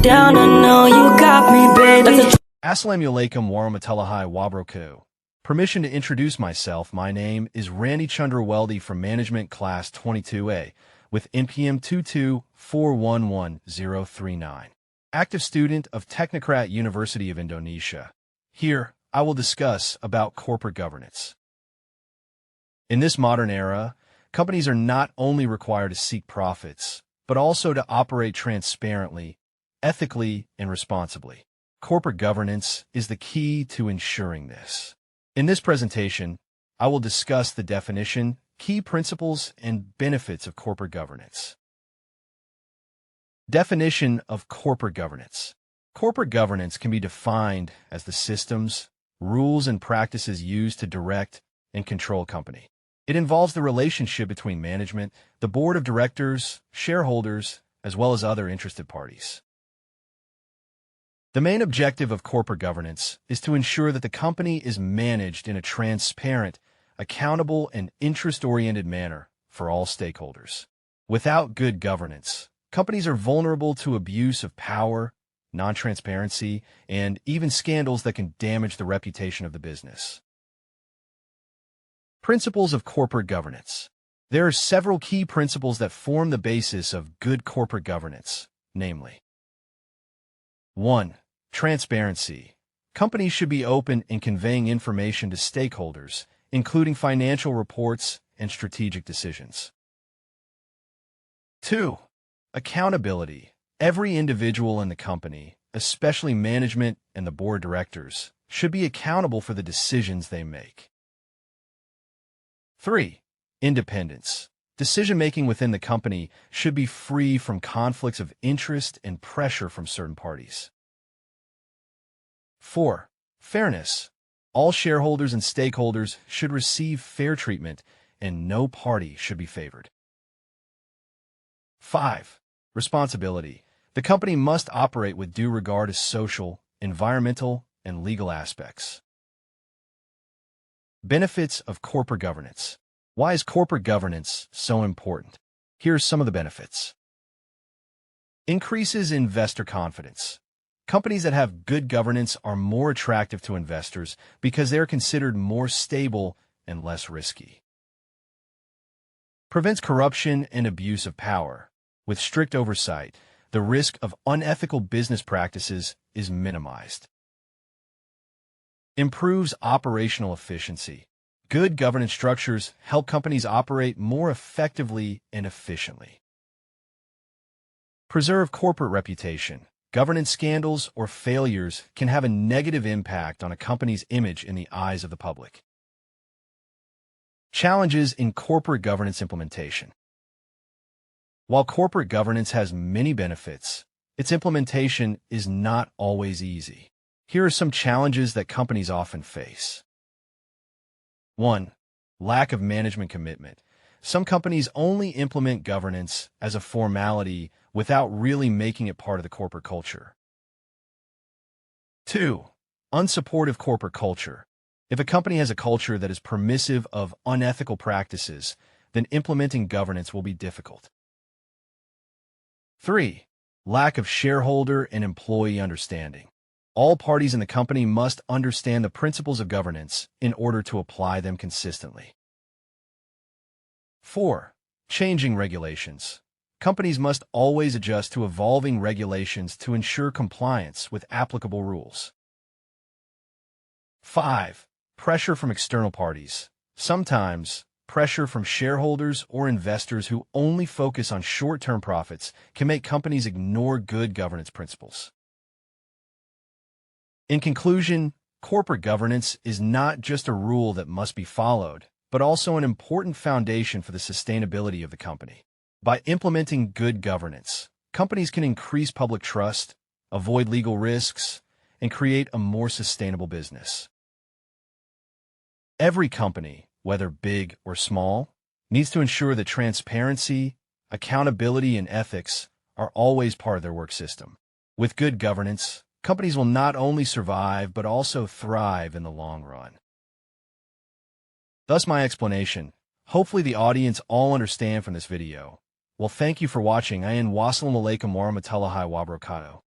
down, I know you got me, baby. Assalamu alaikum warahmatullahi wabarakatuh. Permission to introduce myself. My name is Chandra Weldy from Management Class 22A with NPM 224111039. Active student of Technocrat University of Indonesia. Here, I will discuss about corporate governance. In this modern era, companies are not only required to seek profits, but also to operate transparently, ethically, and responsibly. Corporate governance is the key to ensuring this. In this presentation, I will discuss the definition, key principles, and benefits of corporate governance. Definition of corporate governance. Corporate governance can be defined as the systems, rules, and practices used to direct and control a company. It involves the relationship between management, the board of directors, shareholders, as well as other interested parties. The main objective of corporate governance is to ensure that the company is managed in a transparent, accountable, and interest-oriented manner for all stakeholders. Without good governance, companies are vulnerable to abuse of power, non-transparency, and even scandals that can damage the reputation of the business. Principles of corporate governance. There are several key principles that form the basis of good corporate governance, namely: 1. Transparency. Companies should be open in conveying information to stakeholders, including financial reports and strategic decisions. 2. Accountability. Every individual in the company, especially management and the board of directors, should be accountable for the decisions they make. 3. Independence. Decision-making within the company should be free from conflicts of interest and pressure from certain parties. 4. Fairness. All shareholders and stakeholders should receive fair treatment, and no party should be favored. 5. Responsibility. The company must operate with due regard to social, environmental, and legal aspects. Benefits of corporate governance. Why is corporate governance so important? Here are some of the benefits. Increases investor confidence. Companies that have good governance are more attractive to investors because they are considered more stable and less risky. Prevents corruption and abuse of power. With strict oversight, the risk of unethical business practices is minimized. Improves operational efficiency. Good governance structures help companies operate more effectively and efficiently. Preserve corporate reputation. Governance scandals or failures can have a negative impact on a company's image in the eyes of the public. Challenges in corporate governance implementation. While corporate governance has many benefits, its implementation is not always easy. Here are some challenges that companies often face. 1. Lack of management commitment. Some companies only implement governance as a formality without really making it part of the corporate culture. 2. Unsupportive corporate culture. If a company has a culture that is permissive of unethical practices, then implementing governance will be difficult. 3. Lack of shareholder and employee understanding. All parties in the company must understand the principles of governance in order to apply them consistently. 4. Changing regulations. Companies must always adjust to evolving regulations to ensure compliance with applicable rules. 5. Pressure from external parties. Sometimes, pressure from shareholders or investors who only focus on short-term profits can make companies ignore good governance principles. In conclusion, corporate governance is not just a rule that must be followed, but also an important foundation for the sustainability of the company. By implementing good governance, companies can increase public trust, avoid legal risks, and create a more sustainable business. Every company, whether big or small, needs to ensure that transparency, accountability, and ethics are always part of their work system. With good governance, companies will not only survive but also thrive in the long run. Thus my explanation. Hopefully the audience all understand from this video. Well, thank you for watching. I am Wassalamu alaikum warahmatullahi wabarakatuh.